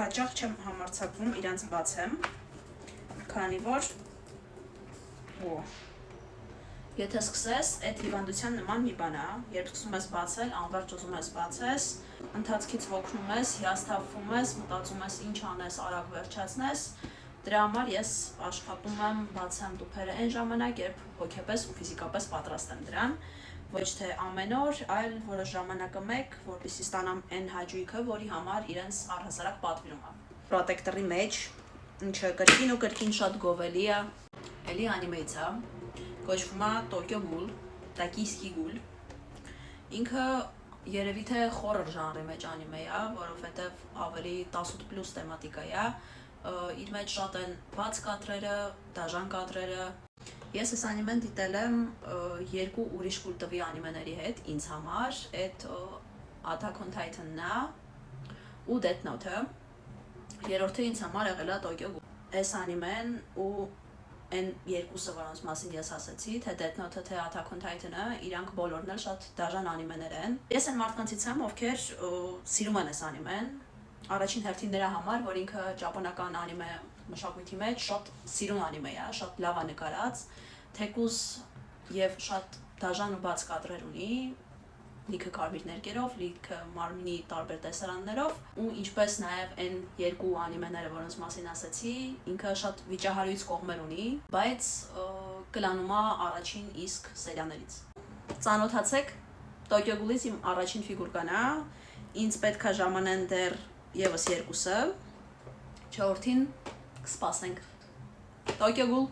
հաճախ չեմ համարձակվում իրանց բացեմ, քանի որ եթե սկսես, այդ հիվանդության նման մի բան է, երբ սկսում ես բացել, անվերջ ուզում ես բացես, ընթացքից հոգնում ես, հիասթափվում ես, մտածում ես ինչ անես, արագ վերջացնես, դրա համար ես աշխատում եմ բացեմ տուփերը այն ժամանակ, երբ հոգեպես ու ֆիզիկապես պատրաստ եմ դրան, ոչ թե ամեն օր, այլ որոշ ժամանակը մեկ, որպեսզի ստանամ այն հաճույքը, որի համար իրենց առհասարակ պատվիրում եմ։ Պրոտեկտորի մեջ, ինչը կրկին ու կրկին շատ գովելի է, էլի անիմեից է, կոչվում է Տոկիո Գուլ, Տոկիյսկի Գուլ։ Ինքը երևի թե խորր ժանրի մեջ անիմե է, որովհետև ավելի 18+ թեմատիկա է, իր մեջ շատ են բաց կադրերը, դաժան կադրերը։ Ես այս անիմեն դիտել եմ երկու ուրիշ կուլտովի անիմեների հետ ինձ համար, այդ Attack on Titan-ն է ու Death Note-ը։ Երրորդը ինձ համար եղել է Տոկիո Գուլ։ Այս անիմեն ու այն երկուսը, որոնց մասին ես ասացի, թե Death Note-ը, թե Attack on Titan-ը, իրանք բոլորն էլ շատ դաժան անիմեներ են։ Ես այն մարդկանցից եմ, ովքեր սիրում են այս անիմեն, առաջին հերթին նրա համար, որ ինքը ճապոնական անիմե մշակույթի մեջ շատ սիրուն անիմե է, շատ լավ է նկարած, թեկուզ եւ շատ դաժան ու բաց կադրեր ունի, լիքը կարմիր ներկերով, լիքը մարմնի տարբեր տեսարաններով, ու ինչպես նաեւ այն երկու անիմեները, որոնց մասին ասացի, ինքը շատ վիճահարույց կողմեր ունի, բայց կլանում է առաջին իսկ սերիաներից։ Ծանոթացեք, Տոկիո Գուլից իմ առաջին ֆիգուրկան է, ինձ պետք է ժամանեն դեռ եւս երկուսը, չորրորդին կսպասենք։ Տոկիո Գուլ